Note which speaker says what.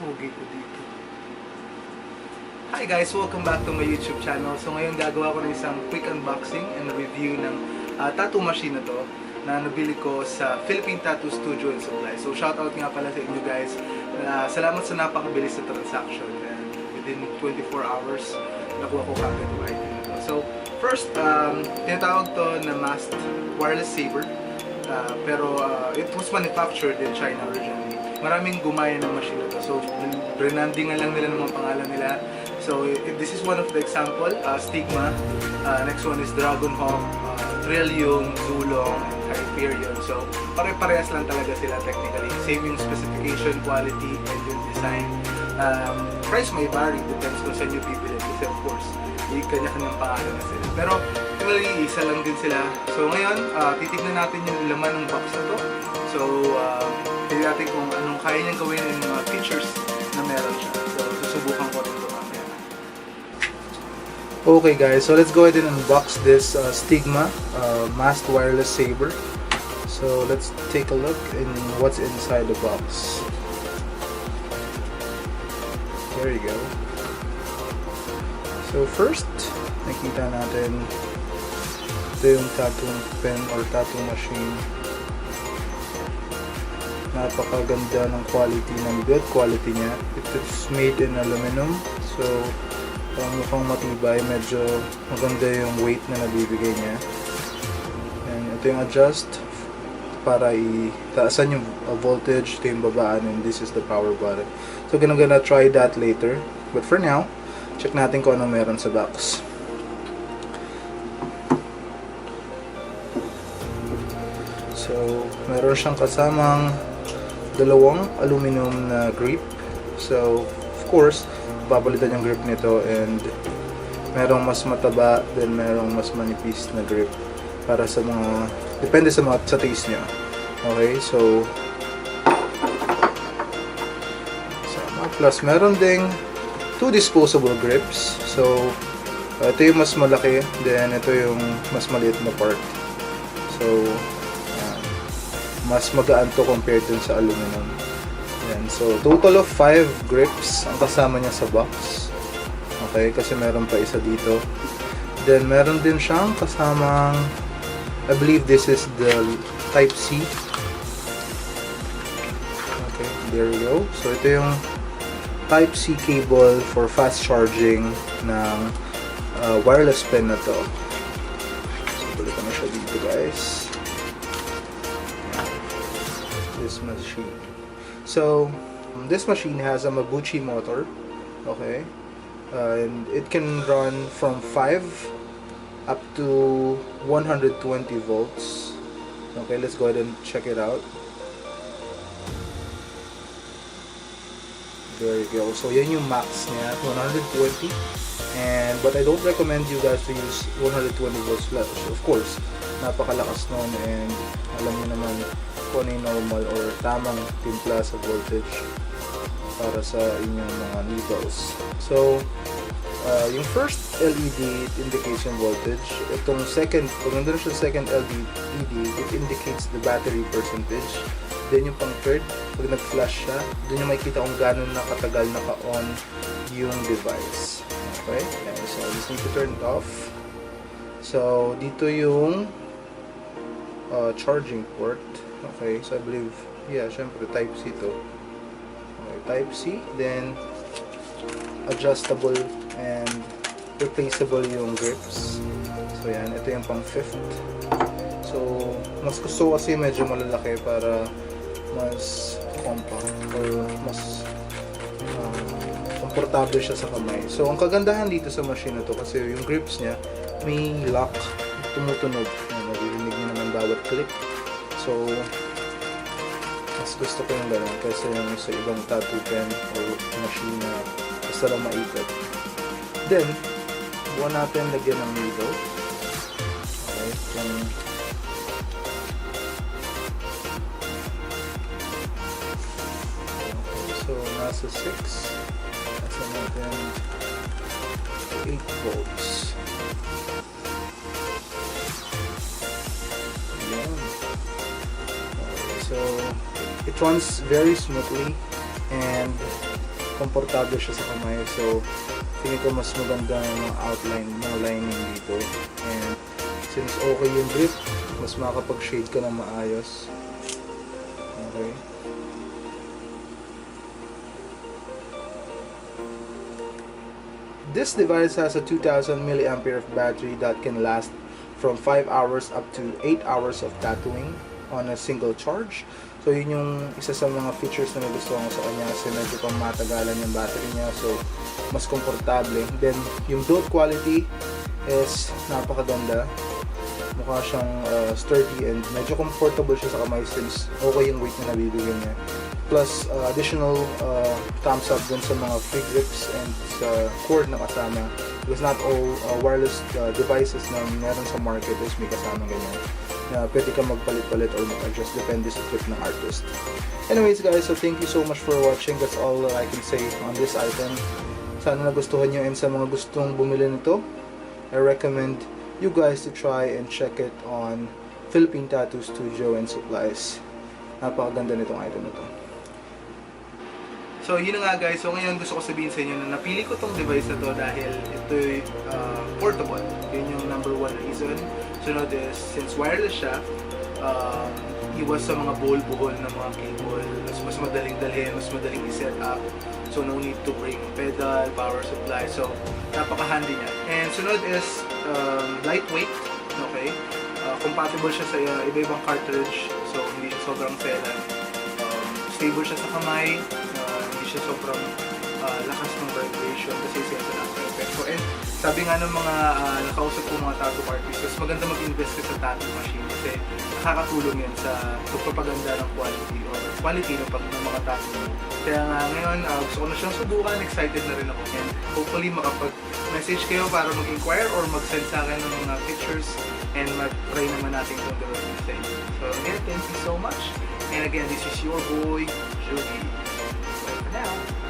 Speaker 1: Pogi ko dito. Hi guys! Welcome back to my YouTube channel. So ngayon gagawa ko ng isang quick unboxing and review ng tattoo machine na to na nabili ko sa Philippine Tattoo Studio and Supply. So shoutout nga pala sa inyo guys. Salamat sa napakabilis na transaction. And within 24 hours, nakuha ko kagad yung item na to. So first, tinatawag to na Mast Wireless Saber. Pero it was manufactured in China originally. Maraming gumaya ng machine na to. So branding lang nila ng mga pangalan nila. So this is one of the example, Stigma. Next one is Dragon Hawk, Trillium, Zulong, and Hyperion. So pare-parehas lang talaga sila technically. Same yung specification, quality, and yung design. Price may vary, depends kung saan yung bibili. Kasi of course, may kanya-kanyang pangalan na sila. Pero actually, isa lang din sila. So ngayon, titignan natin yung laman ng box na to. So tignan natin kung anong kaya niyang gawin ng mga features na meron siya. So susubukan ko rin ito mamaya. Okay guys, so let's go ahead and unbox this Stigma Mast Wireless Saber. So let's take a look in what's inside the box. There you go. So first, nakita natin ito yung tattoo pen or tattoo machine. Napakaganda ng quality, ng build quality niya. It's made in aluminum, so mukhang matibay, medyo maganda yung weight na nabibigay niya. And ito yung adjust para itaasan yung voltage, ito yung babaan, and this is the power button. So gonna try that later, but for now, check natin kung ano meron sa box. So meron siyang kasamang dalawang aluminum na grip. So of course, papalitan yung grip nito, and merong mas mataba, then merong mas manipis na grip para sa mga, depende sa taste nyo. Okay, so plus meron ding 2 disposable grips. So ito yung mas malaki, then ito yung mas maliit na part. So mas magaan to compared dun sa aluminum. Yan. So total of 5 grips ang kasama niya sa box. Okay, kasi meron pa isa dito. Then meron din siyang kasamang, I believe this is the type C. Okay, there we go. So ito yung type C cable for fast charging ng wireless pen na to. So balikan na siya dito guys. This machine. So this machine has a Mabuchi motor, okay, and it can run from 5 up to 120 volts. Okay, let's go ahead and check it out. There you go. So yan yung max niya, 120. But I don't recommend you guys to use 120 volts flash. Of course, napakalakas nun, and alam niyo naman kung ano yung normal or tamang timpla sa voltage para sa inyong mga needles. So yung first LED, it indicates yung voltage. Itong second, pag nandun siya second LED, it indicates the battery percentage. Then yung pang third, pag nag-flash siya, dun yung makikita kung gano'n na katagal naka-on yung device. Okay? And so I just need to turn it off. So dito yung charging port. Okay, so I believe, yeah, syempre type C to. Okay, type C, then adjustable and replaceable yung grips. So yan, ito yung pang fifth. So mas gusto kasi medyo malalaki para mas compact or mas komportable siya sa kamay. So ang kagandahan dito sa machine na to, kasi yung grips niya may lock, tumutunog. Naririnig niyo naman bawat click. So mas gusto ko yung gano'n kasi yung sa ibang tattoo pen or machine na basta lang maikot. Then buwan natin lagyan ng needle. Okay, so nasa 6, nasa natin 8 volts. Ayan. Okay, so it runs very smoothly, and komportable siya sa kamay. So, tingin ko mas maganda yung mga outline, mga lining dito. And since okay yung grip, mas makakapag-shade ka na maayos. Okay. This device has a 2000 mAh battery that can last from 5 hours up to 8 hours of tattooing on a single charge. So yun yung isa sa mga features na nagustuhan ko sa kanya kasi medyo pang matagalan yung battery niya, so mas komportable. Then yung build quality is napakaganda. Mukha siyang sturdy and medyo comfortable siya sa kamay since okay yung weight na nabibigyan niya. Plus additional thumbs up dun sa mga free grips and sa cord na kasama, because not all wireless devices na meron sa market is may kasama ganyan na pwede ka magpalit-palit or mag-adjust depende sa trip ng artist. Anyways guys, so thank you so much for watching. That's all I can say on this item. Sana nagustuhan nyo, and sa mga gustong bumili nito, I recommend you guys to try and check it on Philippine Tattoo Studio and Supplies. Napakaganda nitong item na to. So yun na nga guys, so ngayon gusto ko sabihin sa inyo na napili ko tong device na to dahil ito'y portable. Yun yung number one reason. Sunod is, since wireless siya, iwas sa mga buhol-buhol na mga cable, mas madaling dalhin, mas madaling i-set up. So no need to bring pedal, power supply, so napaka-handy niya. And sunod is lightweight, okay? Compatible siya sa iba-ibang cartridge, so hindi siya sobrang selan. Stable siya sa kamay, hindi siya sobrang lakas ng vibration kasi siya sa naka-effect. So, and sabi nga ng mga nakausap ko mga tattoo artists, mas maganda mag-invest ka sa tattoo machine kasi nakakatulong yan sa pagpapaganda ng quality ng mga tattoo mo. Kaya nga ngayon, gusto ko na siyang subukan, excited na rin ako. And hopefully makapag-message kayo para mag-inquire or mag-send sa akin ng mga pictures and mag-try naman natin kung gawin sa inyo. So again, thank you so much. And again, this is your boy, Julie. Bye for now.